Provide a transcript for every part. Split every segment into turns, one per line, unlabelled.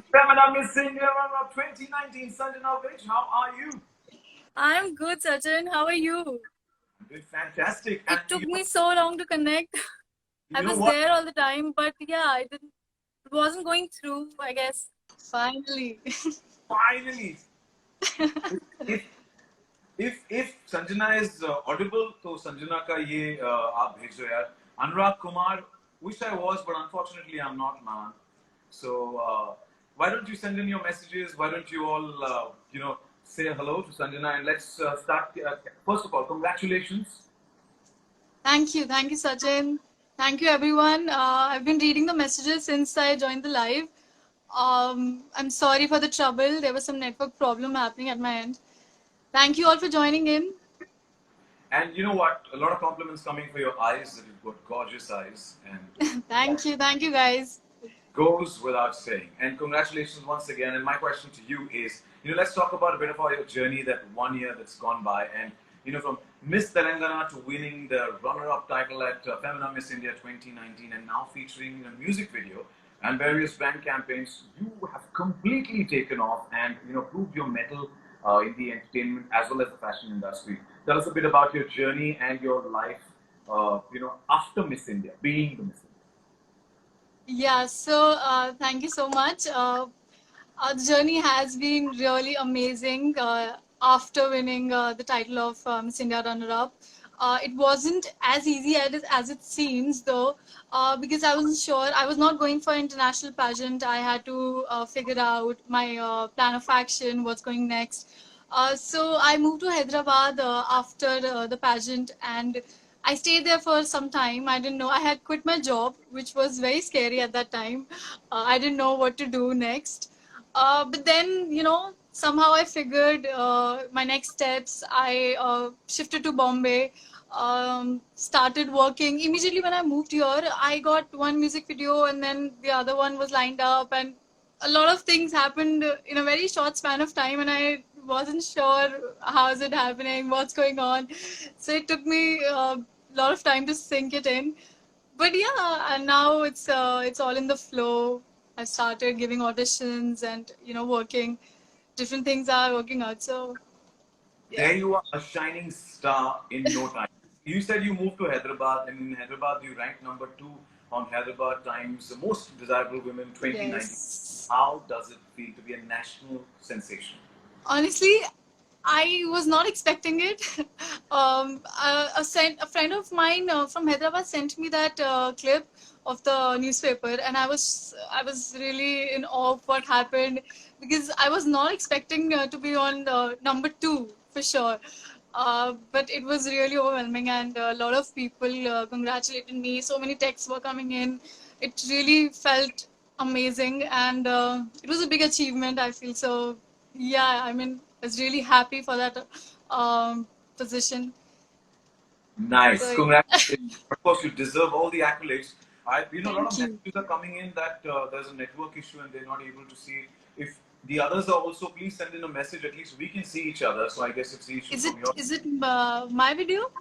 Femina Miss India of 2019, Sanjana Vij, how are you?
I'm good, Sachin. How are you?
Doing fantastic. And
It took me so long to connect. I
you know
was
what?
there all the time, but yeah, it wasn't going through, I guess. Finally.
Finally, if if Sanjana is audible, तो संजना का ये आप भेजो यार. Anurag Kumar, wish I was, but unfortunately I'm not, man. So why don't you send in your messages? Why don't you all say hello to Sanjana and let's start. First of all, congratulations.
Thank you, Sachin. Thank you, everyone. I've been reading the messages since I joined the live. I'm sorry for the trouble. There was some network problem happening at my end. Thank you all for joining in.
And you know what? A lot of compliments coming for your eyes. That you've got gorgeous eyes, and
Thank you, guys.
goes without saying. And congratulations once again. And my question to you is, let's talk about a bit about your journey, that 1 year that's gone by, and from Miss Telangana to winning the runner-up title at Femina Miss India 2019, and now featuring in a music video and various brand campaigns. You have completely taken off and proved your mettle in the entertainment as well as the fashion industry. Tell us a bit about your journey and your life, after Miss India, being the Miss India.
Yeah, so thank you so much. Our journey has been really amazing after winning the title of Miss India Runner-Up. It wasn't as easy as it seems, though, because I wasn't sure. I was not going for international pageant. I had to figure out my plan of action, what's going next. So I moved to Hyderabad after the pageant, and I stayed there for some time. I didn't know. I had quit my job, which was very scary at that time. I didn't know what to do next. But then, somehow I figured my next steps. I shifted to Bombay, started working. Immediately when I moved here, I got one music video and then the other one was lined up, and a lot of things happened in a very short span of time, and I wasn't sure how is it happening, what's going on. So it took me a lot of time to sink it in. But yeah, and now it's all in the flow. I started giving auditions and working. Different things are working out. So yeah.
There you are, a shining star in no time. You said you moved to Hyderabad, and in Hyderabad you ranked number two on Hyderabad Times Most Desirable Women 2019.
Yes.
How does it feel to be a national sensation?
Honestly, I was not expecting it. A friend of mine from Hyderabad sent me that clip of the newspaper, and I was really in awe of what happened, because I was not expecting to be on number two for sure. But it was really overwhelming, and a lot of people congratulated me. So many texts were coming in. It really felt amazing, and it was a big achievement, I feel. So yeah, I mean, I was really happy for that position.
Nice,
So
congratulations. Of course, you deserve all the accolades. A lot
thank
of
you.
messages are coming in that there's a network issue and they're not able to see it. If the others are also, please send in a message. At least we can see each other. So I guess it's the issue
Is
from
it
your.
is it my video?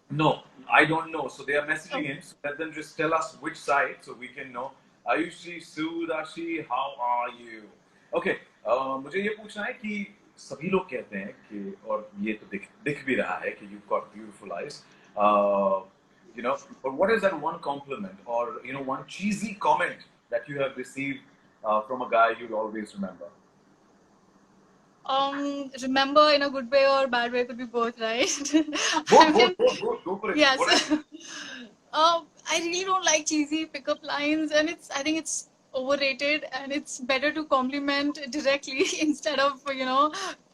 No, I don't know. So they are messaging
Oh,
in. So let them just tell us which side so we can know. Ayushi, Sudashi, how are you? Okay, मुझे ये पूछना है कि सभी लोग कहते हैं कि और ये तो दिख दिख भी रहा है कि you've got beautiful eyes. But what is that one compliment or one cheesy comment that you have received from a guy you'll always remember?
remember, in a good way or bad way, could be both, right? I
Both,
mean,
both, both, both. Go for it.
yeah.
Whatever.
So, I really don't like cheesy pickup lines, and I think it's overrated, and it's better to compliment directly instead of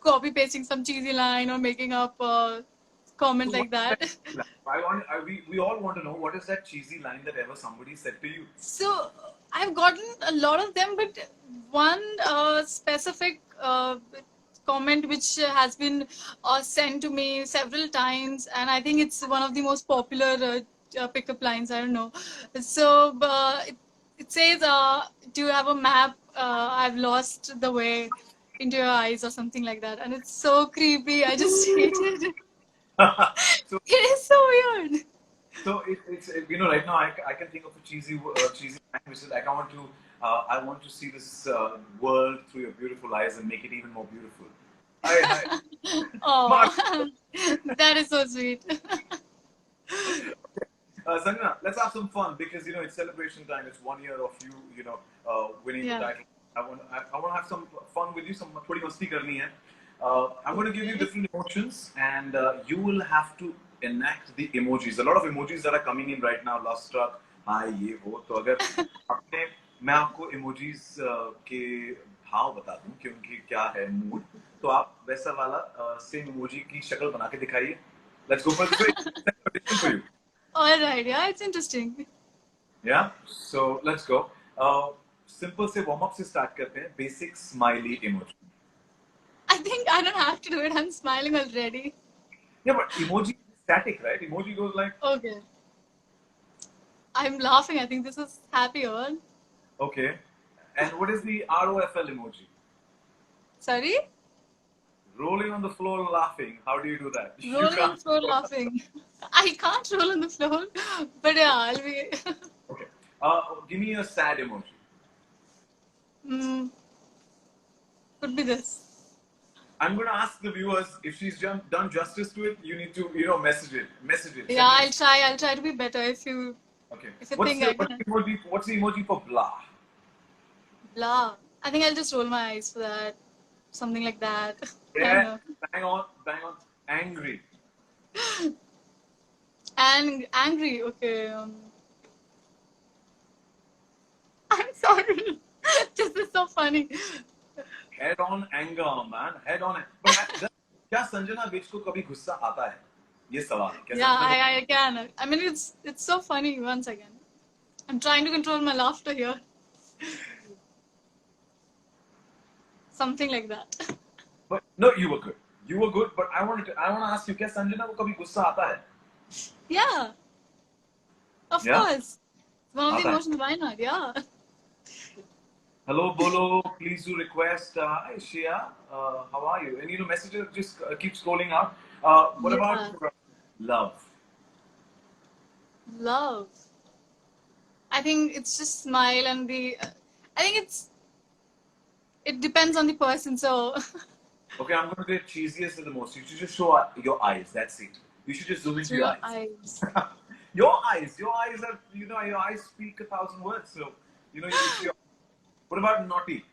copy pasting some cheesy line or making up a
So
comment
what
like
is that
that.
cheesy line? We all want to know what is that cheesy line that ever somebody said to you.
So I've gotten a lot of them, but one specific comment which has been sent to me several times, and I think it's one of the most popular pickup lines. I don't know. So it says, "Do you have a map? I've lost the way into your eyes," or something like that, and it's so creepy. I just hate it.
So
It is so weird.
So it's right now I can think of a cheesy line which is like I want to I want to see this world through your beautiful eyes and make it even more beautiful. Hi, hi. Mark.
Oh, that is so sweet.
Sanjana, let's have some fun because it's celebration time. It's 1 year of you, winning the
Yeah.
title. I want to have some fun with you. Some थोड़ी मस्ती करनी है. I'm going to give you
Okay.
different emotions, and you will have to enact the emojis. A lot of emojis that are coming in right now. Love struck, hi, ये वो. तो अगर आपने मैं आपको emojis के भाव बता दूं कि उनकी क्या है मूड, तो आप वैसा वाला सेम emoji की शक्ल बना के दिखाइए. Let's go for this for you.
All right. Yeah, it's interesting.
Yeah, so let's go. Simple से warm up से start करते हैं. Basic smiley emoji.
I think I don't have to do it. I'm smiling already.
Yeah, but emoji is static, right? Emoji goes like,
Okay. I'm laughing. I think this is happier.
okay. And what is the ROFL emoji?
Sorry?
Rolling on the floor laughing. How do you do that? You
Rolling on the
can't.
floor laughing. I can't roll on the floor, but yeah, I'll be.
Okay. Give me a sad emoji.
Could be this.
I'm going to ask the viewers if she's done justice to it. You need to, message it. Message it.
Yeah,
Send it.
I'll try to be better if you
Okay.
if you
What's
think
the,
I
what's
can.
the emoji? What's the emoji for blah?
Blah. I think I'll just roll my eyes for that. Something like that. I don't
Yeah.
know.
Bang on. Bang on. Angry.
And angry. Okay. I'm sorry. This is so funny.
Head on anger, man. Head on. But क्या संजना बिच को कभी गुस्सा आता है? ये सवाल है. क्या
Yeah,
सच में
I can. I mean, it's so funny once again. I'm trying to control my laughter here. Something like that.
But no, you were good. You were good. But I want to ask you, क्या संजना को कभी गुस्सा आता है?
Yeah, of
Yeah?
course. It's one of the
आता है.
emotions. Why not? Yeah.
Hello, Bolo. Please do request. Hi, Shia. How are you? And messages just keep scrolling out. What
Yeah.
about love?
Love. I think it's just smile and the. I think it depends on the person. So
Okay, I'm going to get cheesiest of the most. You should just show your eyes. That's it. You should just zoom into
through
your
your
eyes.
eyes.
Your eyes are, your eyes speak 1,000 words. So, it's your. What about naughty?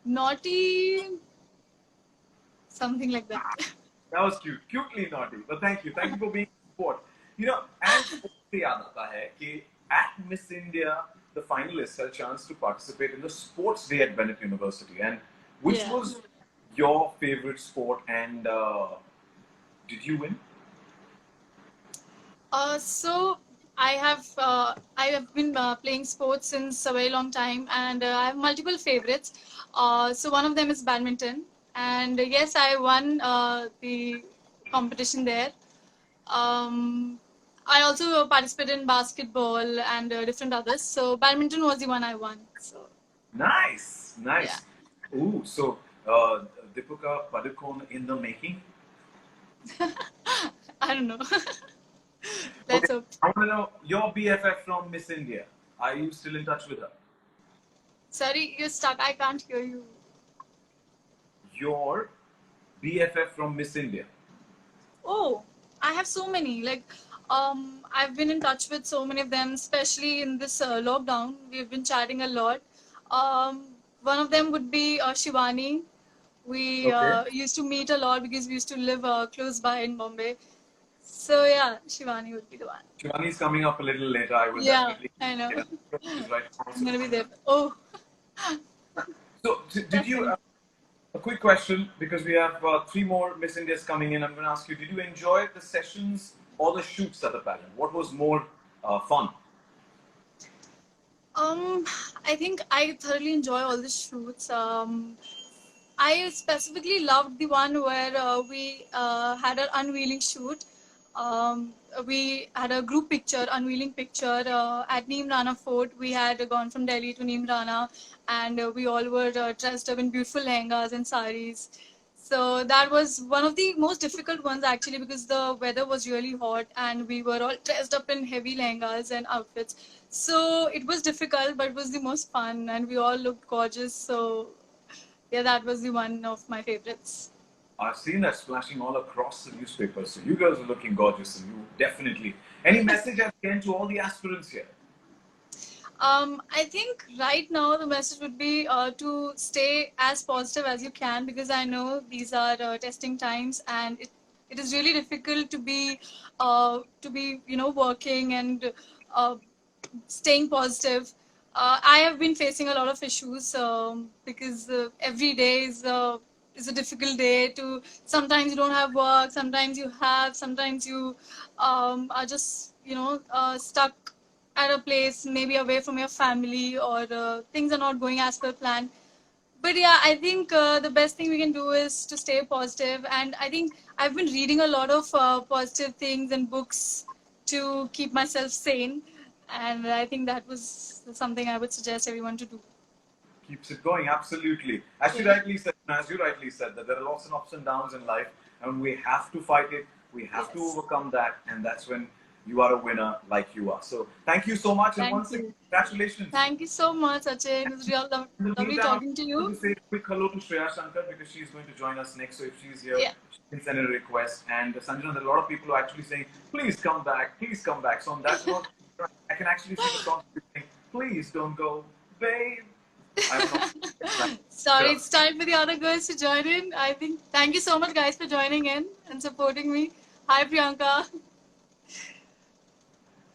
Naughty. Something like that.
That was cute. Cutely naughty. But thank you. Thank you for being sport. And से याद आता है कि at Miss India, the finalists had a chance to participate in the sports day at Bennett University. And which
Yeah.
was your favorite sport? And did you win?
So I have been playing sports since a very long time, and I have multiple favorites. So one of them is badminton, and yes, I won the competition there. I also participated in basketball and different others. So badminton was the one I won. So
Nice,
yeah,
nice. Ooh, so Deepika Padukone in the making.
I don't know.
Okay,
Let's hope.
I want to know your BFF from Miss India. Are you still in touch with her?
Sorry, you're stuck. I can't hear you.
Your BFF from Miss India.
Oh, I have so many. I've been in touch with so many of them, especially in this lockdown. We've been chatting a lot. One of them would be Shivani. We
Okay.
used to meet a lot because we used to live close by in Bombay. So yeah, Shivani would be the one.
Shivani is coming up a little later. I will
Yeah,
definitely.
I know.
She's right now.
I'm gonna be there. Oh,
So, did you? A quick question because we have 3 more Miss Indias coming in. I'm going to ask you: did you enjoy the sessions or the shoots at the pageant? What was more fun?
I think I thoroughly enjoy all the shoots. I specifically loved the one where we had an unveiling shoot. We had a group picture, unveiling picture at Neem Rana Fort. We had gone from Delhi to Neem Rana, and we all were dressed up in beautiful lehengas and saris. So that was one of the most difficult ones actually, because the weather was really hot and we were all dressed up in heavy lehengas and outfits. So it was difficult, but it was the most fun and we all looked gorgeous. So yeah, that was the one of my favorites.
I've seen that splashing all across the newspapers. So you girls are looking gorgeous, and you definitely. Any message again to all the aspirants here?
I think right now the message would be to stay as positive as you can, because I know these are testing times and it is really difficult to be working and uh, staying positive. I have been facing a lot of issues because every day is a difficult day. To sometimes you don't have work, sometimes you have, sometimes you are just stuck at a place, maybe away from your family, or things are not going as per plan. But yeah, I think the best thing we can do is to stay positive. And I think I've been reading a lot of positive things and books to keep myself sane. And I think that was something I would suggest everyone to do.
Keeps it going, absolutely. As you
Yeah.
rightly said, as you rightly said, that there are lots of ups and downs in life, and we have to fight it. We have to
Yes.
overcome that, and that's when you are a winner, like you are. So, thank you so much, and
Thank
once again,
you.
congratulations.
Thank you so much, Sachin. It was real
In the
lovely
meantime, I'm
talking to
going
you.
to say a quick hello to Shreya Shankar because she's going to join us next. So if she's here,
Yeah.
she can send in a request. And Sanjana, there are a lot of people who are actually saying, please come back, please come back. So on that note, I can actually see the song saying, please don't go, babe. I'm not.
Sorry, it's time for the other girls to join in. I think thank you so much, guys, for joining in and supporting me. Hi, Priyanka.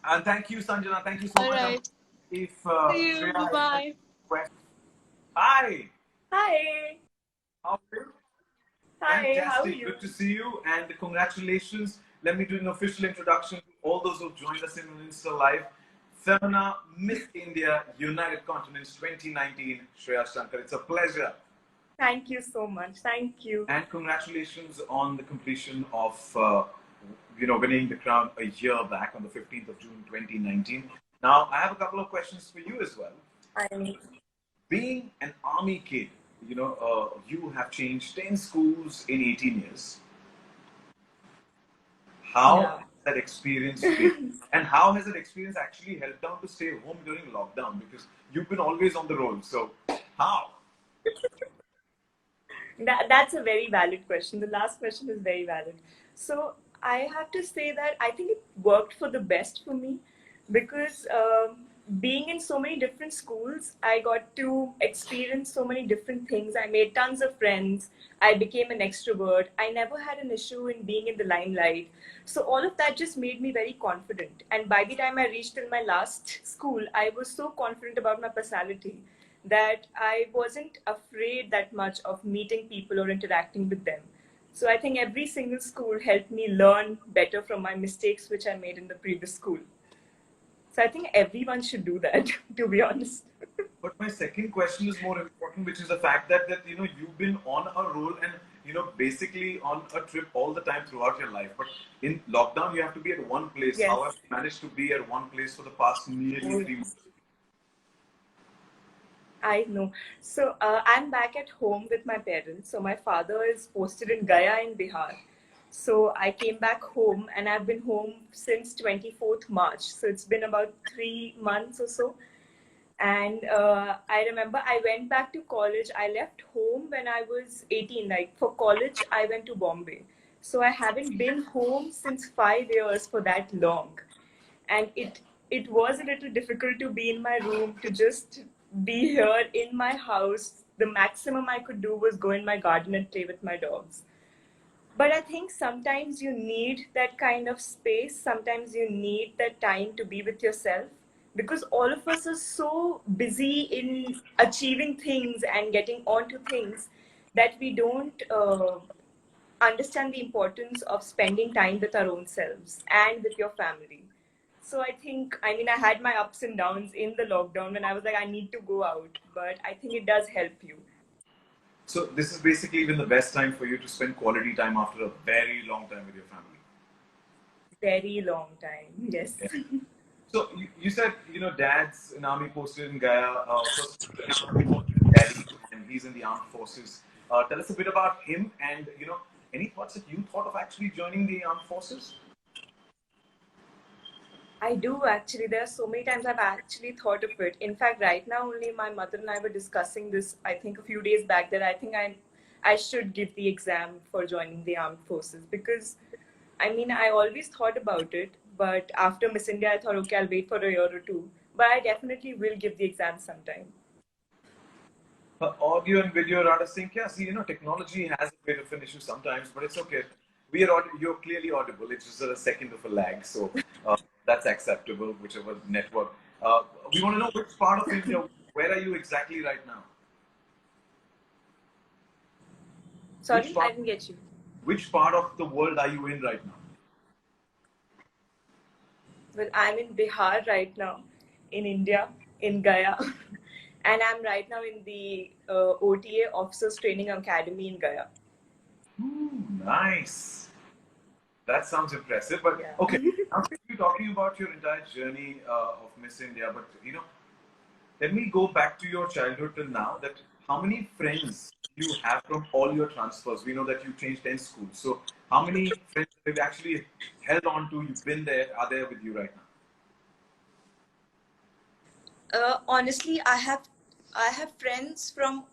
And thank you, Sanjana. Thank you so
All
much.
right.
If
See you.
Shreya
Bye
has any
bye.
questions. Hi.
Hi.
How are you?
Hi, how are
Fantastic.
you?
Good to see you. And congratulations. Let me do an official introduction to all those who've joined us in Insta Live. Femina Miss India United Continents 2019, Shreya Shankar. It's a pleasure.
Thank you so much. Thank you.
And congratulations on the completion of, winning the crown a year back on the 15th of June 2019. Now, I have a couple of questions for you as well.
I,
Being an army kid, you have changed 10 schools in 18 years. How
yeah.
has that experience been? And how has that experience actually helped out to stay home during lockdown? Because you've been always on the road. So, how?
That's a very valid question. The last question is very valid. So I have to say that I think it worked for the best for me because being in so many different schools, I got to experience so many different things. I made tons of friends. I became an extrovert. I never had an issue in being in the limelight. So all of that just made me very confident. And by the time I reached in my last school, I was so confident about my personality that I wasn't afraid that much of meeting people or interacting with them. So I think every single school helped me learn better from my mistakes which I made in the previous school. So I think everyone should do that, to be honest.
But my second question is more important, which is the fact that you've been on a roll and basically on a trip all the time throughout your life. But in lockdown, you have to be at one place.
Yes.
How have you managed to be at one place for the past nearly 3 months?
I know. So I'm back at home with my parents. So my father is posted in Gaya in Bihar. So I came back home and I've been home since 24th March. So it's been about 3 months or so. And I remember I went back to college. I left home when I was 18. Like for college, I went to Bombay. So I haven't been home since 5 years for that long. And it was a little difficult to be in my room, to just be here in my house. The maximum I could do was go in my garden and play with my dogs. But I think sometimes you need that kind of space. Sometimes you need that time to be with yourself, because all of us are so busy in achieving things and getting onto things that we don't understand the importance of spending time with our own selves and with your family. So I think, I mean, I had my ups and downs in the lockdown when I was like, I need to go out, but I think it does help you.
So this is basically been the best time for you to spend quality time after a very long time with your family.
Very long time, yes.
Yeah. So you said, dad's an army posted in Gaya. First, daddy, and he's in the armed forces. Tell us a bit about him, and any thoughts that you thought of actually joining the armed forces?
I do actually. There are so many times I've actually thought of it. In fact, right now only my mother and I were discussing this. I think a few days back that I think I should give the exam for joining the armed forces because, I mean, I always thought about it. But after Miss India, I thought, okay, I'll wait for a year or two. But I definitely will give the exam sometime.
Audio and video are out of sync. Yeah, see, technology has a bit of an issue sometimes, but it's okay. You're clearly audible. It's just a second of a lag, so that's acceptable, whichever network. We want to know which part of India, where are you exactly right now?
Sorry, I didn't get you.
Which part of the world are you in right now?
Well, I'm in Bihar right now, in India, in Gaya. And I'm right now in the OTA Officers Training Academy in Gaya.
Ooh, nice. That sounds impressive. But
Yeah.
okay, now we're talking about your entire journey of Miss India. But let me go back to your childhood till now. That how many friends you have from all your transfers? We know that you changed 10 schools. So how many friends have you actually held on to? You've been there, are there with you right now?
Honestly, I have friends from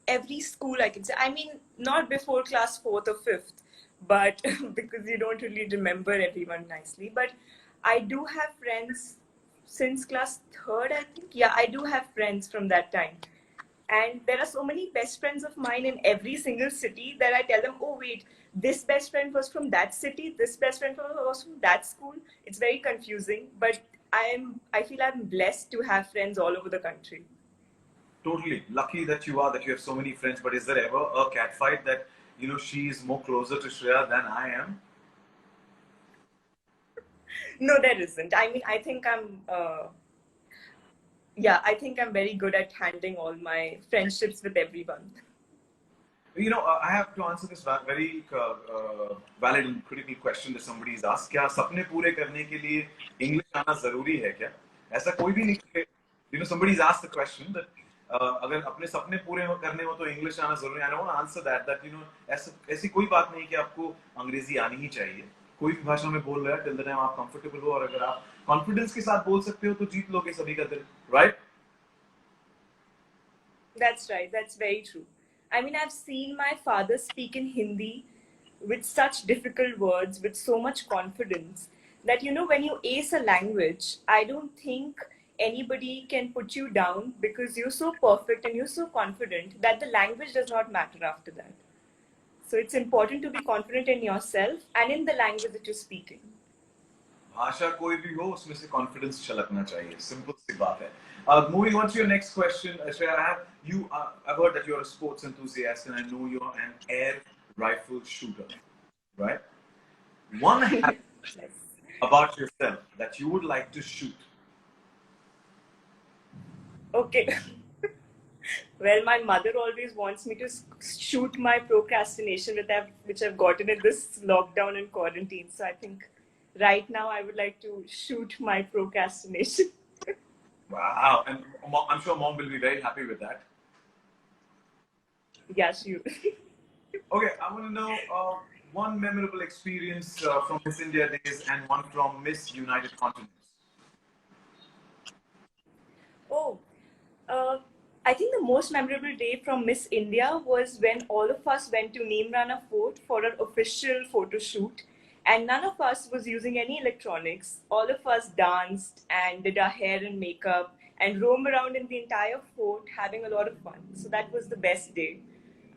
every school, I can say. I mean, not before class 4th or 5th, but because you don't really remember everyone nicely. But I do have friends since class 3rd, I think. Yeah, I do have friends from that time. And there are so many best friends of mine in every single city that I tell them, oh, wait, this best friend was from that city, this best friend was from that school. It's very confusing, but I feel I'm blessed to have friends all over the country.
Totally. Lucky that you are, that you have so many friends. But is there ever a cat fight that, she is more closer to Shreya than I am?
No, there isn't. I mean, I think I'm very good at handling all my friendships with everyone.
I have to answer this very valid and critical question that somebody is asked. क्या सपने पूरे करने के लिए English आना जरूरी है क्या? ऐसा कोई भी नहीं. Somebody is asked the question that अगर अपने सपने पूरे करने हो तो इंग्लिश आना जरूरी है. I want to answer that ऐसी कोई बात नहीं कि आपको अंग्रेजी आनी ही चाहिए. कोई भी भाषा में बोल रहा है, टिल द टाइम आप कंफर्टेबल हो और अगर आप कॉन्फिडेंस के साथ बोल सकते हो तो जीत लोगे सभी का दिल, right?
That's right. That's very true. I mean, I've seen my father speak in Hindi with such difficult words, with so much confidence, that, when you ace a language, I don't think anybody can put you down because you're so perfect and you're so confident that the language does not matter after that. So it's important to be confident in yourself and in the language that you're speaking.
भाषा कोई भी हो उसमें से confidence छलकना चाहिए. Simple सी बात है. Moving on to your next question, Shreya, I've heard that you're a sports enthusiast and I know you're an air rifle shooter, right? One habit
Yes.
about yourself that you would like to shoot.
Okay. Well, my mother always wants me to shoot my procrastination which I've gotten in this lockdown and quarantine. So I think right now I would like to shoot my procrastination.
Wow, and I'm sure mom will be very happy with that.
Yeah, shoot.
Okay, I want to know one memorable experience from Miss India days and one from Miss United Continents.
Oh, I think the most memorable day from Miss India was when all of us went to Neemrana Fort for our official photo shoot. And none of us was using any electronics. All of us danced and did our hair and makeup and roamed around in the entire fort having a lot of fun. So that was the best day,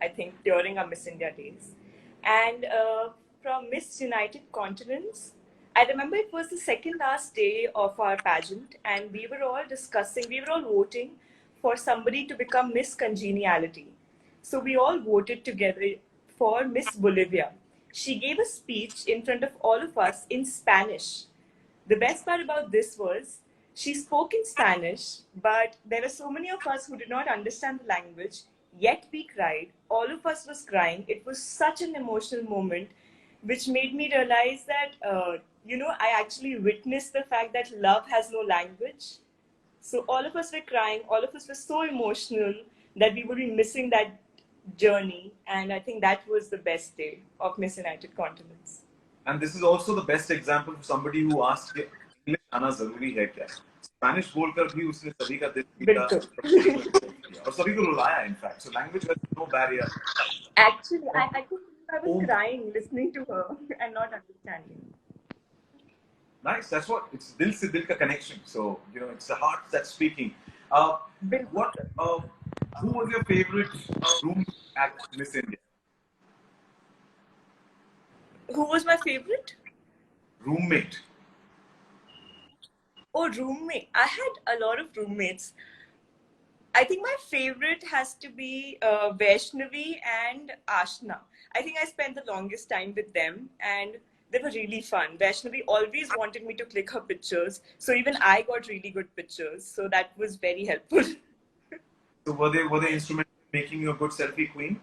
I think, during our Miss India days. And from Miss United Continents, I remember it was the second last day of our pageant, and we were all voting for somebody to become Miss Congeniality. So we all voted together for Miss Bolivia. She gave a speech in front of all of us in Spanish. The best part about this was she spoke in Spanish, but there were so many of us who did not understand the language, yet we cried. All of us was crying. It was such an emotional moment, which made me realize that, I actually witnessed the fact that love has no language. So all of us were crying. All of us were so emotional that we would be missing that journey, and I think that was the best day of Miss United Continents.
And this is also the best example for somebody who asked कि English आना जरूरी है क्या? Spanish बोलकर भी उसने सभी का दिल जीता और सभी को रुलाया in fact. So language has no barrier.
Actually, I think I was crying listening to her and not understanding.
Nice. That's what it's dil se dil ka connection. So it's the heart that's speaking. What? Who was your favorite room at Miss India?
Who was my favorite?
Roommate.
Oh, roommate. I had a lot of roommates. I think my favorite has to be Vaishnavi and Ashna. I think I spent the longest time with them and they were really fun. Vaishnavi always wanted me to click her pictures. So even I got really good pictures. So that was very helpful.
So were they instrumental in making you a good selfie queen?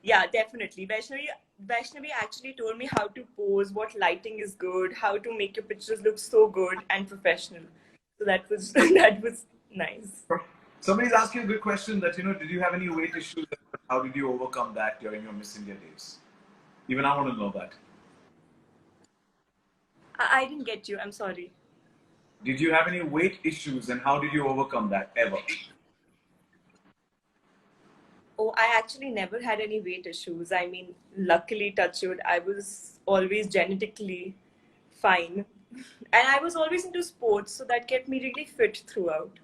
Yeah, definitely. Vaishnavi actually told me how to pose, what lighting is good, how to make your pictures look so good and professional. So that was that was nice.
Somebody's asked you a good question that did you have any weight issues? How did you overcome that during your Miss India days? Even I want to know that.
I didn't get you. I'm sorry.
Did you have any weight issues and how did you overcome that ever?
Oh, I actually never had any weight issues. I mean, luckily, touch wood, I was always genetically fine. And I was always into sports, so that kept me really fit throughout.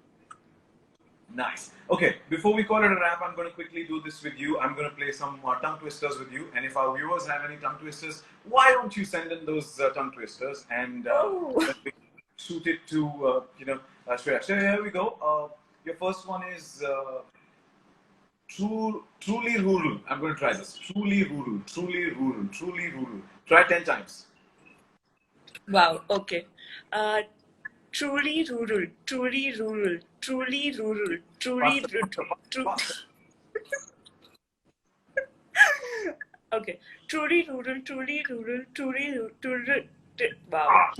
Nice. Okay, before we call it a wrap, I'm going to quickly do this with you. I'm going to play some tongue twisters with you. And if our viewers have any tongue twisters, why don't you send in those tongue twisters and shoot it to, Shreya. Shreya, here we go. Your first one is truly rural. I'm going to try this. Truly rural, truly rural, truly rural. Try 10 times.
Wow, okay. Truly rural, truly rural, truly rural, truly rural. Okay. Truly rural, truly rural, truly rural. Wow.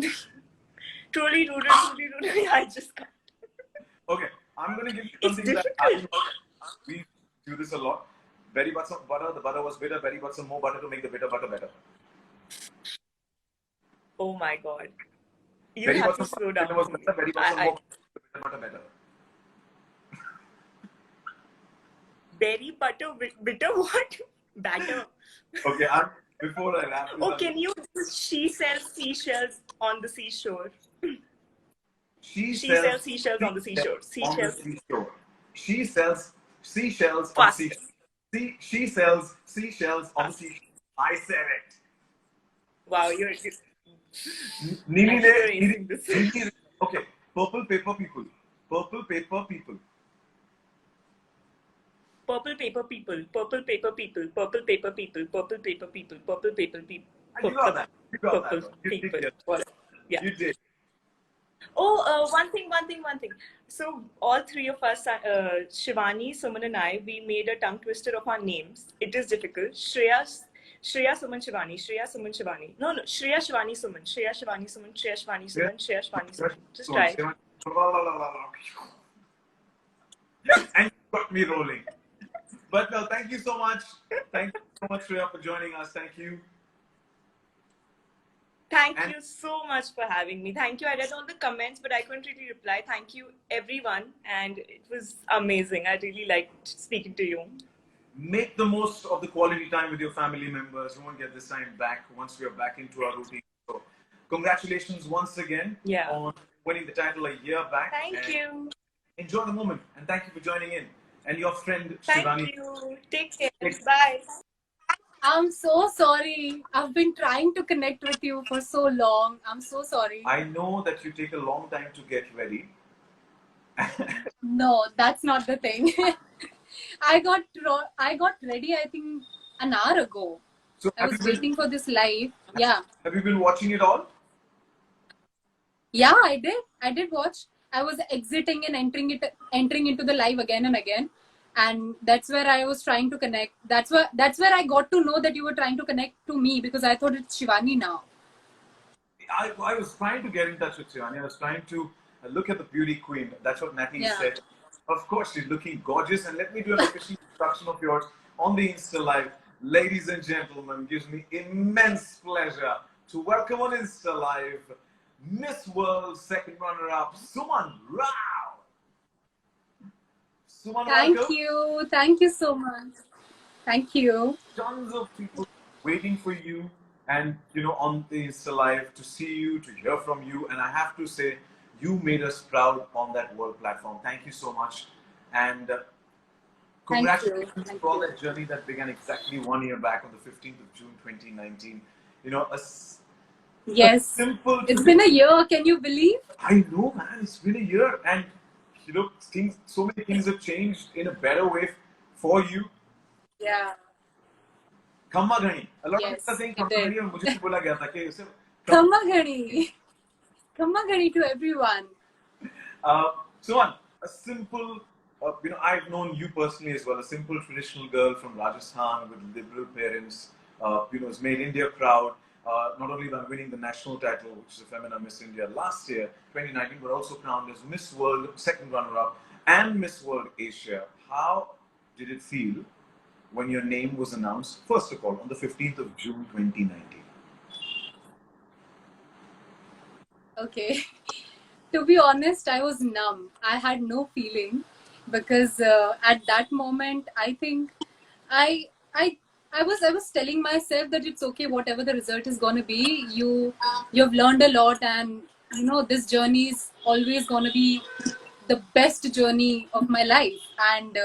Truly rural, truly rural. I just can't.
Okay, I'm going to give you something that we do this a lot. Very butter, the butter was bitter. Very but some more butter to make the bitter butter better.
Oh my god. You
Very
have to slow down.
Was better, very more butter better.
Berry butter, bitter what? Batter.
Okay, before I wrap.
Oh, can you? She sells seashells on the seashore. She sells seashells on the seashore. Seashells.
She sells seashells on the seashore. She sells seashells on the seashore. I said it.
Wow, you're.
Okay, purple paper people. Purple paper people.
Purple paper people. Purple paper people. Purple paper people. Purple paper people. Purple paper people.
You got that. You got
purple
that.
people. Yeah.
You did.
Oh, one thing. So all three of us, Shivani, Suman and I, we made a tongue twister of our names. It is difficult. Shreya, Suman, Shivani. Shreya, Suman, Shivani. No. Shreya, Shivani, Suman. Shreya, Shivani, Suman. Shreya, Shivani, Suman. Shreya, Shivani, Suman. Just try it.
And you got me rolling. But no, thank you so much. Thank you so much, Shreya, for joining us. Thank you.
Thank you so much for having me. Thank you. I read all the comments, but I couldn't really reply. Thank you, everyone. And it was amazing. I really liked speaking to you.
Make the most of the quality time with your family members. You won't get this time back once we are back into our routine. So, congratulations once again on winning the title a year back.
Thank you.
Enjoy the moment. And thank you for joining in. And your friend,
Shivani. Thank you. Take care. Bye.
I'm so sorry. I've been trying to connect with you for so long. I'm so sorry.
I know that you take a long time to get ready.
No, that's not the thing. I got ready, I think, an hour ago. So I was waiting for this live. Yeah.
Have you been watching it all?
Yeah, I did. I did watch. I was exiting and entering into the live again and again. And that's where I was trying to connect. That's where I got to know that you were trying to connect to me because I thought it's Shivani now.
I was trying to get in touch with Shivani. I was trying to look at the beauty queen. That's what Natalie said. Of course, she's looking gorgeous. And let me do an official introduction of yours on the Insta Live. Ladies and gentlemen, gives me immense pleasure to welcome on Insta Live Miss World second runner-up, Suman Rao. Suman,
Thank
welcome.
you. Thank you so much. Thank you.
Tons of people waiting for you and, on the Insta Live to see you, to hear from you. And I have to say, you made us proud on that world platform. Thank you so much. And congratulations
Thank
for all
you.
that journey that began exactly 1 year back on the 15th of June 2019. A
Yes.
simple.
It's been a year. Can you believe?
I know, man. It's been a year. And, so many things have changed in a better way for you.
Yeah.
Khamma Ghani. A lot of
Yes,
people are saying
it
Khamma
did.
Ghani, and मुझे भी बोला गया था कि उसे
Khamma Ghani. Khamma Ghani to everyone.
Suman, a simple, I've known you personally as well, a simple traditional girl from Rajasthan with liberal parents, has made India proud, not only by winning the national title, which is a Femina Miss India last year, 2019, but also crowned as Miss World, second runner-up, and Miss World Asia. How did it feel when your name was announced, first of all, on the 15th of June, 2019?
Okay. To be honest, I was numb. I had no feeling because at that moment, I think I was telling myself that it's okay, whatever the result is gonna be. You've learned a lot, and this journey is always gonna be the best journey of my life. And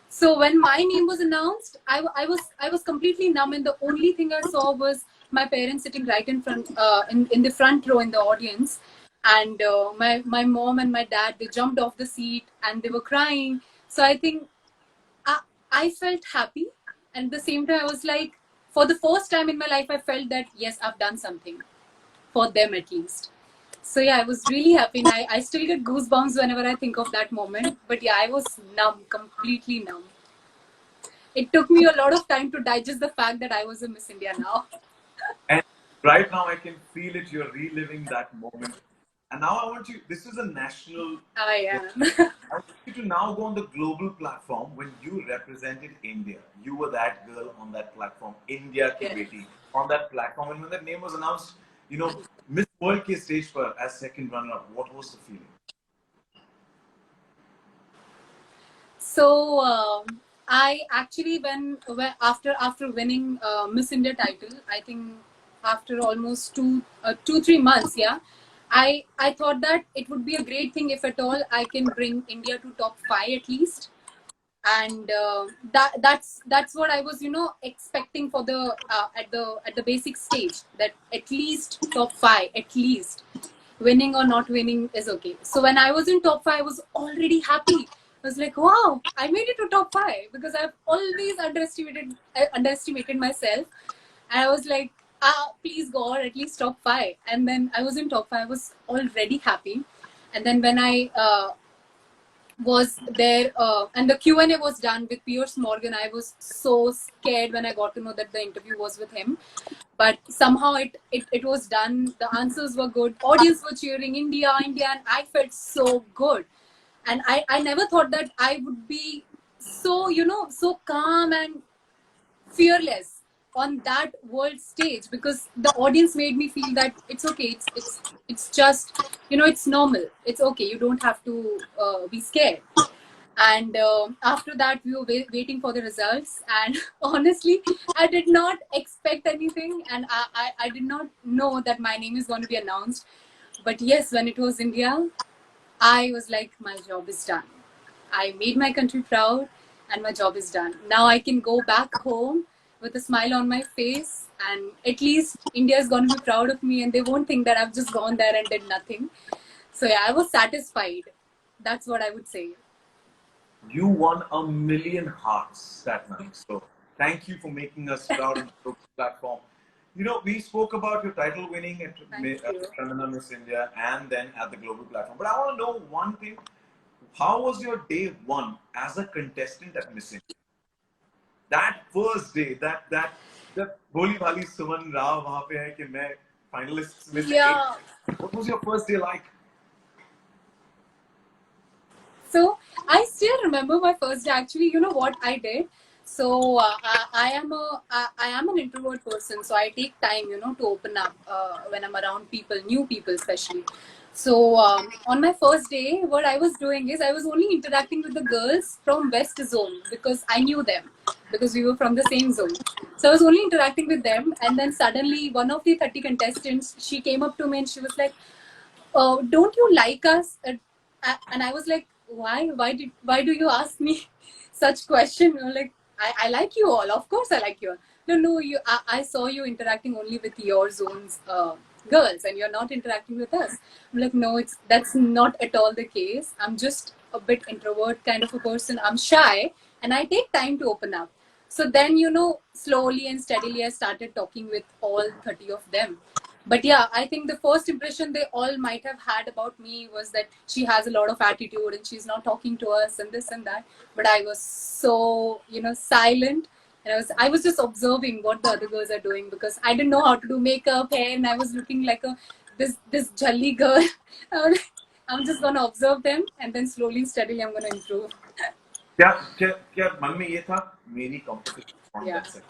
so when my name was announced, I was completely numb, and the only thing I saw was my parents sitting right in front, in the front row in the audience, and my mom and my dad, they jumped off the seat and they were crying. So I think I felt happy, and at the same time I was like, for the first time in my life, I felt that yes, I've done something for them at least. So yeah, I was really happy, and I still get goosebumps whenever I think of that moment. But yeah, I was numb, completely numb. It took me a lot of time to digest the fact that I was a Miss India now.
And right now, I can feel it. You're reliving that moment. And now I want you, this is a national.
I am.
I want you to now go on the global platform when you represented India. You were that girl on that platform, India Ki
Yes.
Beti, on that platform. And when that name was announced, Miss World Ke stage par as second runner-up, what was the feeling?
So I actually, when after winning Miss India title, I think after almost 2-3 months, yeah, I thought that it would be a great thing if at all I can bring India to top 5 at least. And that's what I was expecting for the at the basic stage, that at least top 5, at least. Winning or not winning is okay. So when I was in top 5, I was already happy. I was like, wow, I made it to top 5, because I've always underestimated myself. And I was like, please God, at least top 5. And then I was in top 5. I was already happy. And then when I was there and the Q&A was done with Piers Morgan, I was so scared when I got to know that the interview was with him. But somehow it was done. The answers were good. Audience were cheering India, India, and I felt so good. And I never thought that I would be so, so calm and fearless on that world stage, because the audience made me feel that it's okay. It's just, it's normal. It's okay. You don't have to be scared. And after that, we were waiting for the results. And honestly, I did not expect anything. And I did not know that my name is going to be announced. But yes, when it was India, I was like, my job is done. I made my country proud, and my job is done. Now I can go back home with a smile on my face. And at least India is going to be proud of me, and they won't think that I've just gone there and did nothing. So yeah, I was satisfied. That's what I would say.
You won 1 million hearts that night. So thank you for making us proud on the platform. We spoke about your title winning at Femina Miss India and then at the global platform. But I want to know one thing. How was your day one as a contestant at Miss India? That first day, that Boli Bali Suman Rao wahan pe hai ki main finalist with
Yeah.
8. What was your first day like?
So I still remember my first day. Actually, you know what I did? So I am an introvert person. So I take time, you know, to open up when I'm around people, new people especially. So on my first day, what I was doing is I was only interacting with the girls from West Zone because I knew them because we were from the same zone. So I was only interacting with them, and then suddenly one of the 30 contestants, she came up to me and she was like, don't you like us? And I was like, why do you ask me such question? You know, like, I like you all. Of course I like you all. No, I saw you interacting only with your zone's girls, and you're not interacting with us. I'm like, no, that's not at all the case. I'm just a bit introvert kind of a person. I'm shy, and I take time to open up. So then, you know, slowly and steadily, I started talking with all 30 of them. But yeah, I think the first impression they all might have had about me was that she has a lot of attitude and she's not talking to us and this and that. But I was so, you know, silent, and I was just observing what the other girls are doing because I didn't know how to do makeup, hair, and I was looking like a this jolly girl. I was like, I'm just gonna observe them, and then slowly steadily I'm gonna improve.
क्या क्या क्या मन में ये था मेरी competition कौन
Yeah.
कर सकता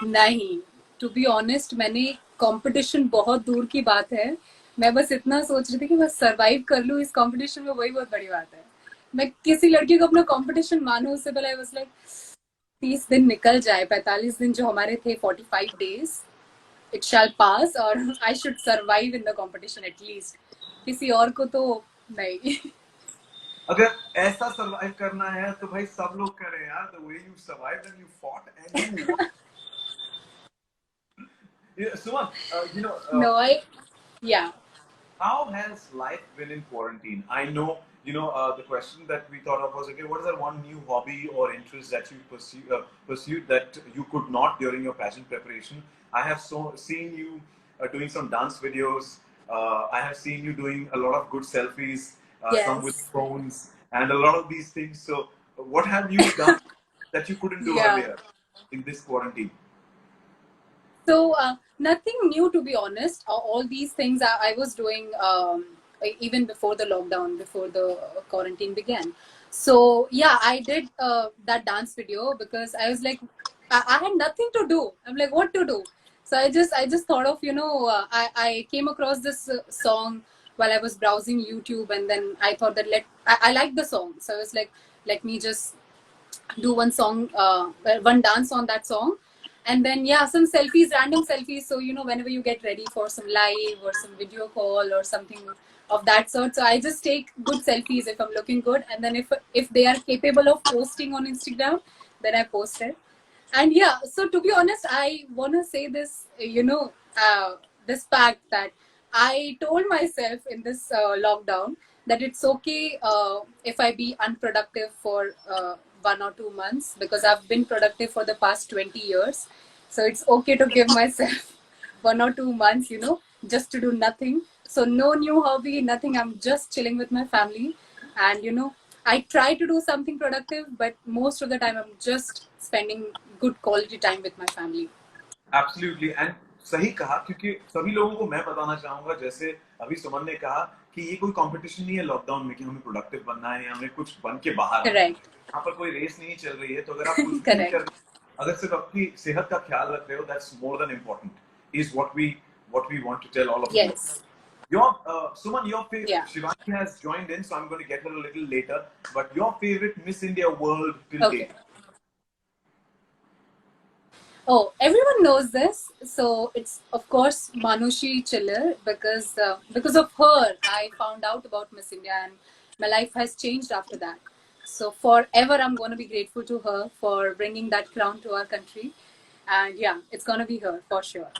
नहीं, टू बी ऑनेस्ट मैंने कंपटीशन बहुत दूर की बात है. मैं बस इतना सोच रही थी कि बस सरवाइव कर लूँ इस कंपटीशन में, वही बहुत बड़ी बात है. मैं किसी लड़की को अपना कंपटीशन मानूं उससे पहले बस लाइक 30 दिन निकल जाए, 45 दिन जो हमारे थे, 45 डेज, इट शैल पास, और I should survive in the competition at least. किसी और को तो नहीं.
अगर ऐसा सरवाइव करना है तो भाई सब लोग करें यार. The way you survived and you fought and you Suman,
No, yeah.
how has life been in quarantine? I know, the question that we thought of was, okay, what is that one new hobby or interest that you pursued that you could not during your pageant preparation? I have seen you doing some dance videos. I have seen you doing a lot of good selfies, some with
Yes.
phones, and a lot of these things. So, what have you done that you couldn't do
Yeah.
earlier in this quarantine?
So nothing new, to be honest. All these things I was doing even before the lockdown, before the quarantine began. So yeah, I did that dance video because I was like, I had nothing to do. I'm like, what to do? So I just thought of, I came across this song while I was browsing YouTube, and then I thought that I liked the song, so I was like, let me just do one song, one dance on that song. And then yeah, some selfies, random selfies. So whenever you get ready for some live or some video call or something of that sort, so I just take good selfies if I'm looking good, and then if they are capable of posting on Instagram, then I post it. And yeah, so to be honest, I want to say this, this fact that I told myself in this lockdown that it's okay if I be unproductive for 1 or 2 months, because I've been productive for the past 20 years. So it's okay to give myself 1 or 2 months, just to do nothing. So no new hobby, nothing. I'm just chilling with my family. And, I try to do something productive, but most of the time I'm just spending good quality time with my family.
Absolutely and सही कहा, क्योंकि सभी लोगों को मैं बताना चाहूंगा, जैसे अभी सुमन ने कहा कि ये कोई कंपटीशन नहीं है लॉकडाउन में कि हमें प्रोडक्टिव बनना है या हमें कुछ बन के बाहर आना है.
Correct.
यहाँ पर कोई रेस नहीं चल रही है, तो अगर आप कुछ भी नहीं कर रहे, अगर सिर्फ अपनी सेहत का ख्याल रख रहे हो, that's more than important is what we want to tell all of you.
Yes.
Your Suman, your favorite,
Yeah.
Shivani has joined in, so I'm going to get her a little later. But your favorite Miss India World till
Okay.
date?
Oh, everyone knows this. So it's of course Manushi Chiller, because of her I found out about Miss India, and my life has changed after that. So forever I'm going to be grateful to her for bringing that crown to our country. And yeah, it's going to be her for sure.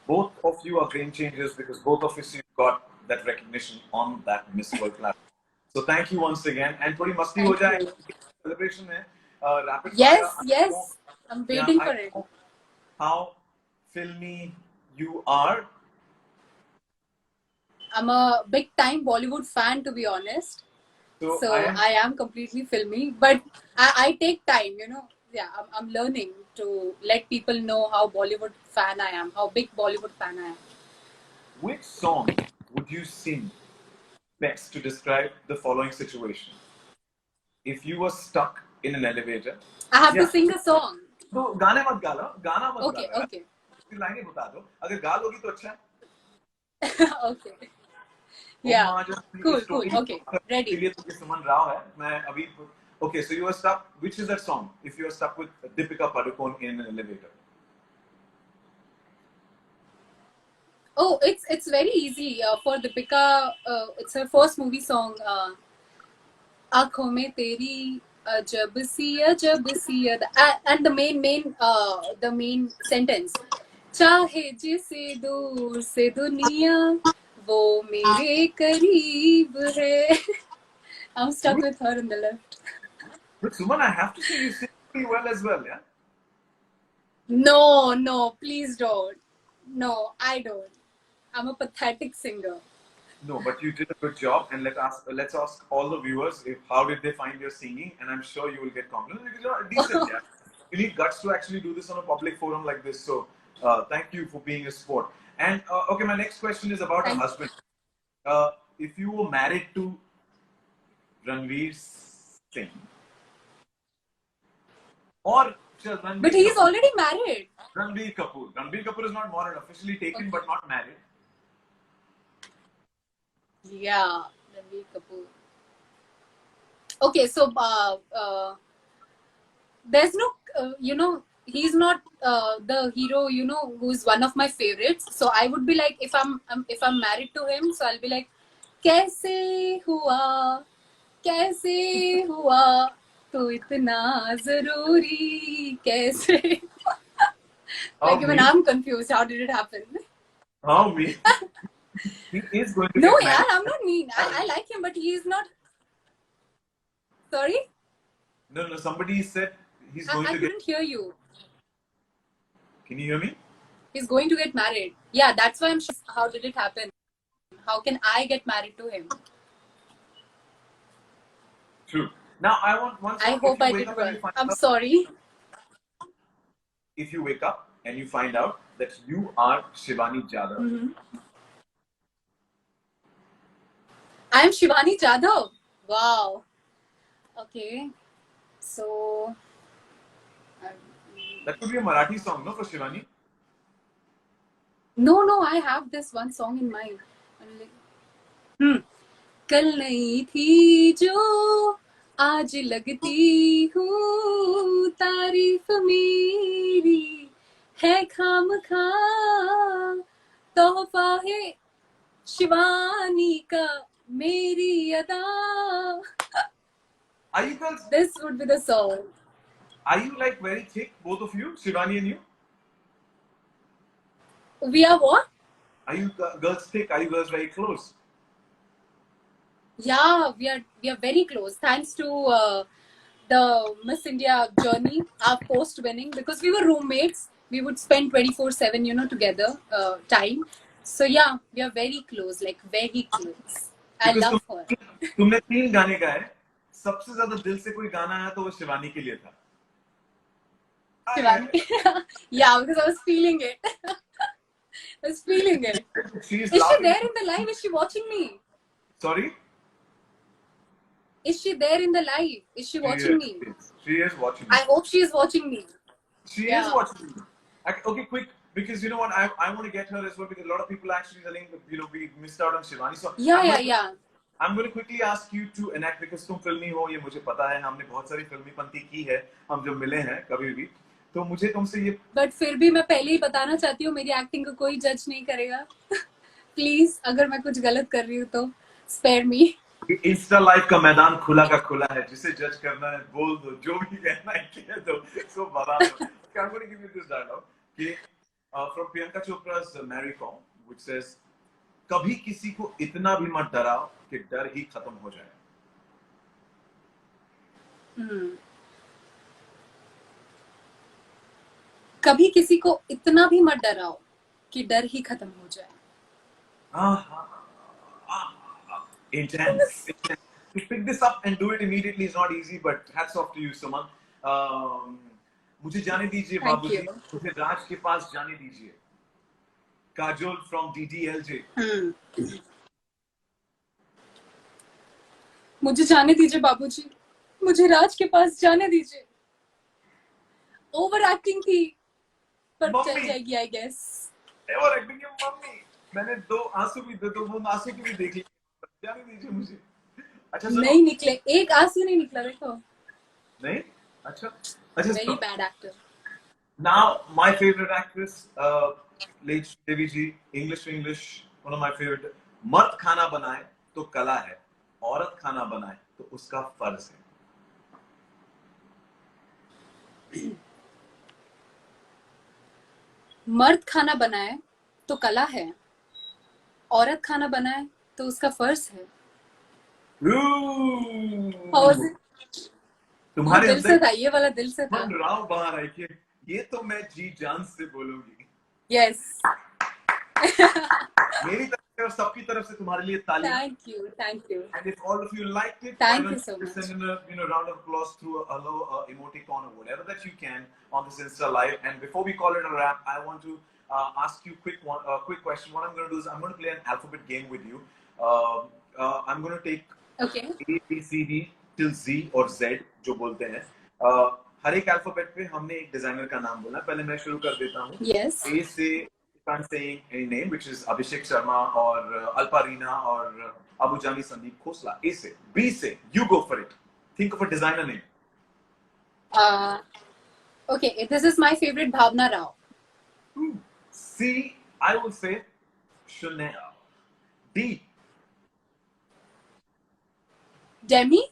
Both of you are game changers because both of you got that recognition on that Miss World platform. So thank you once again. And थोड़ी मस्ती हो
Thank
जाए.
you.
Celebration है. Rapid
Yes,
fire.
yes. I'm waiting for it.
know how filmy you are.
I'm a big time Bollywood fan, to be honest. So I am completely filmy, but I take time, Yeah, I'm learning to let people know how Bollywood fan I am, how big Bollywood fan I am.
Which song would you sing next to describe the following situation. If you were stuck in an elevator.
I have to
Yeah.
sing a song.
तो गाने मत गा लो, गाना मत
Okay,
गा लो।
okay.
लाइनें बता दो, अगर गा लोगी तो अच्छा है।
Okay. Yeah.
ओम आज
Cool,
story
cool. Okay, ready.
के लिए तो सुमन राव है, मैं अभी Okay, so you are stuck. Which is that song? If you are stuck with Deepika Padukone in an elevator.
Oh, it's very easy for Deepika. It's her first movie song. आँखों में तेरी अजब सी and the main sentence. चाहे जिसे दूर से दुनिया वो मेरे करीब है. I'm stuck with her in the left.
But Suman, I have to say you sing pretty well as well, yeah?
No, please don't. No, I don't. I'm a pathetic singer.
No, but you did a good job, and let's ask all the viewers if how did they find your singing, and I'm sure you will get compliments because you're decent, yeah. You need guts to actually do this on a public forum like this. So, thank you for being a sport. And okay, my next question is about a husband. If you were married to Ranveer Singh, or Ranveer
But he's
Kapoor,
already married.
Ranveer Kapoor. Ranveer Kapoor is not married, officially taken, but not married.
Yeah, Ranveer Kapoor. Okay, so there's no, he's not the hero, who's one of my favorites. So I would be like, if I'm married to him, so I'll be like, कैसे हुआ तो इतना जरूरी कैसे. Like even I'm confused. How did it happen?
How me? He is going to
No,
get
yeah,
married.
I'm not mean. I like him, but he's not. Sorry?
No, somebody said he's going
I
to get.
couldn't hear you.
Can you hear me?
He's going to get married. Yeah, that's why I'm sure. How did it happen? How can I get married to him?
True. Now I want once.
I hope I did well. I'm sorry.
If you wake up and you find out that you are Shivani Jadhav.
Mm-hmm. I'm Shivani Jadhav. Wow. Okay. So.
That could be a Marathi song, no, for Shivani?
No, I have this one song in mind. कल नहीं थी जो आज लगती हूँ तारीफ मेरी है खामखा तोहफा है शिवानी का मेरी अदा.
Are you girls?
This would be the song.
Are you like very thick, both of you, Shivani and you?
We are what?
Are you girls thick? Are you girls very close?
Yeah, we are very close. Thanks to the Miss India journey, our post winning, because we were roommates. We would spend 24/7, together time. So yeah, we are very close, like very close. I love her.
तुमने 3 गाने गाए, सबसे ज्यादा दिल से कोई गाना आया तो वो शिवानी के लिए था.
Shivani. Yeah, because I was feeling it. I was feeling it. Is she there in the live? Is she watching me?
Sorry?
Is she there in the live? Is she watching me?
She is watching me.
I hope she is watching me.
She is watching me. Okay, quick, because you know what, I want to get her as well, because a lot of people are actually telling that, we missed out on Shivani. So
yeah.
I'm going to quickly ask you to enact, because तुम फिल्मी हो, ये मुझे पता है, हमने बहुत सारी फिल्मी पंती की है, हम जब मिले हैं कभी भी, तो मुझे तुमसे ये.
बट फिर भी मैं पहले ही बताना चाहती हूँ, मेरी एक्टिंग को कोई जज नहीं करेगा. प्लीज, अगर मैं कुछ गलत कर रही हूँ तो स्पेयर मी.
इंस्टा लाइव का मैदान खुला का खुला है, जिसे जज करना है बोल दो, जो भी कहना है कह दो, सो बता दो. I'm going to give you this dialogue from Priyanka Chopra's Mary Kom, which says, कभी किसी को इतना भी मत डराओ कि डर ही खत्म हो जाए.
कभी किसी को इतना भी मत डराओ कि डर ही खत्म हो जाए.
Intense. To pick this up and do it immediately is not easy, but hats off to you, Suman. मुझे जाने दीजिए बाबूजी, मुझे राज के पास जाने दीजिए. Kajol from DDLJ.
मुझे जाने दीजिए बाबूजी, मुझे राज के पास जाने दीजिए. ओवर एक्टिंग थी, पर चल
मम्मी
जाएगी आई गेस.
और एक्टिंग की मम्मी, मैंने दो आंसू की भी देख ली, जाने दीजिए मुझे. अच्छा सुनो.
नहीं निकले, एक आंसू नहीं निकला, देखो.
नहीं. अच्छा अच्छा
वेरी
सुनो.
Bad actor.
Now my favorite actress, late Devi ji, English to English, one of my favorite. मर्द खाना बनाए तो कला है, औरत खाना बनाए तो उसका फर्ज है.
मर्द खाना बनाए तो कला है, औरत खाना बनाए तो उसका फर्ज है. How was it? ये
तुम्हारे
दिल से
अंदर
था, ये वाला दिल से था.
मन राव बाहर है कि ये तो मैं जी जान से बोलूंगी.
Yes.
मेरी तरफ से और सबकी तरफ से तुम्हारे लिए ताली.
Thank you, thank you.
And if all of you liked it,
Thank
why
you
don't
so much.
send in a round of applause through a low emoticon or whatever that you can on this Insta Live. And before we call it a wrap, I want to ask you quick question. What I'm going to do is I'm going to play an alphabet game with you. I'm going to take
Okay.
A, B, C, D till Z or Z जो बोलते हैं. हर एक alphabet पे हमने एक designer का नाम बोलना. पहले मैं शुरू कर देता हूँ.
Yes.
A से I'm saying a name which is Abhishek Sharma or Alparina or Abu Jani Sandeep Khosla. A से. B से. You go for it. Think of a designer name.
Okay, this is my favorite, Bhavna Rao.
C, I will say Chanel. D,
Demi.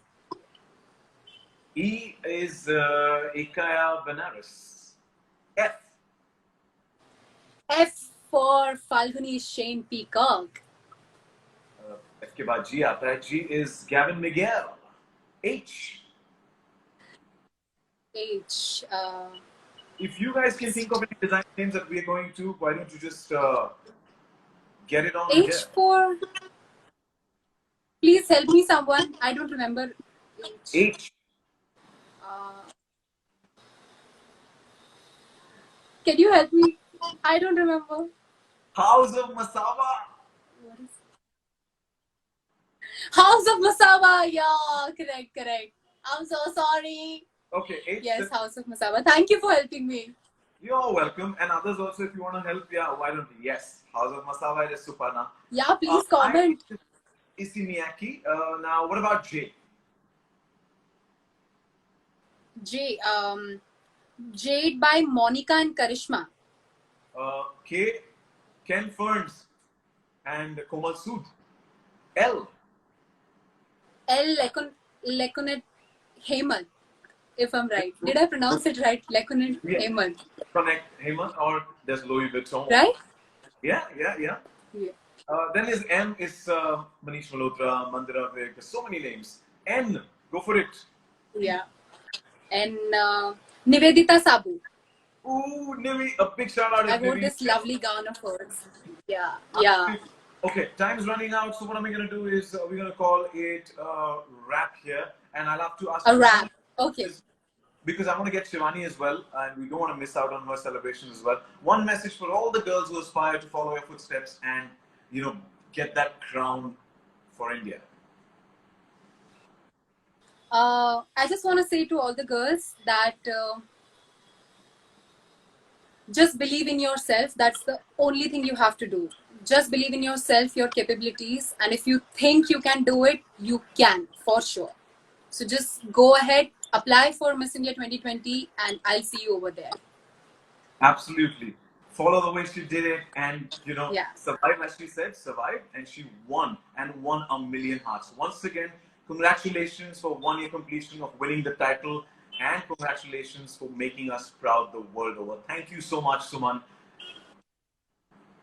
E is Ekaya Benares. F,
F for Falguni Shane Peacock.
F के बाद G आता है. G is Gavin Miguel. H,
H.
if you guys can think of any design names that we are going to, why don't you just get it on
H
here?
for. Please help me, someone. I don't remember. H.
H,
Can you help me? I don't remember.
House of Masaba.
What is House of Masaba? Yeah, correct. I'm so sorry.
Okay, H.
Yes, House of Masaba. Thank you for helping me.
You're welcome. And others also, if you want to help, yeah, why don't you? Yes, House of Masaba is Supana.
Yeah, please comment.
Issey Miyake. Now, what about J?
J. Jade by Monica and Karishma.
K, Ken Ferns and Komal Sood. L,
L. Lekonet Hemant, if I'm right. Did I pronounce it right? Lekonet
Yeah.
Hemant.
Connect Heyman, or there's Louis Vuitton.
Right?
Yeah.
Yeah.
Then is M is Manish Malhotra, Mandira Vik. There's so many names. N, go for it.
Yeah. And Nivedita Sabu.
Ooh, Nivi, a big shout out to
I wore
Nivi.
this lovely gown of hers. Yeah.
Okay, time's running out. So what am I going to do is we're going to call it a wrap here. And I'll have to ask
A wrap. Okay.
Because I want to get Shivani as well, and we don't want to miss out on her celebration as well. One message for all the girls who aspire to follow your footsteps and, get that crown for India.
I just want to say to all the girls that just believe in yourself. That's the only thing you have to do. Just believe in yourself, your capabilities, and if you think you can do it, you can, for sure. So just go ahead, apply for Miss India 2020, and I'll see you over there.
Absolutely. Follow the way she did it, and
Yeah.
survive, as she said, survived, and she won, and won a million hearts. Once again, congratulations for 1 year completion of winning the title, and congratulations for making us proud the world over. Thank you so much, Suman.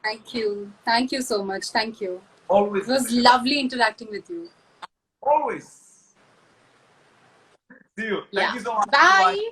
Thank you. Thank you so much. Thank you.
Always.
It was lovely interacting with you.
Always. See you. Thank
Yeah.
you so much.
Bye.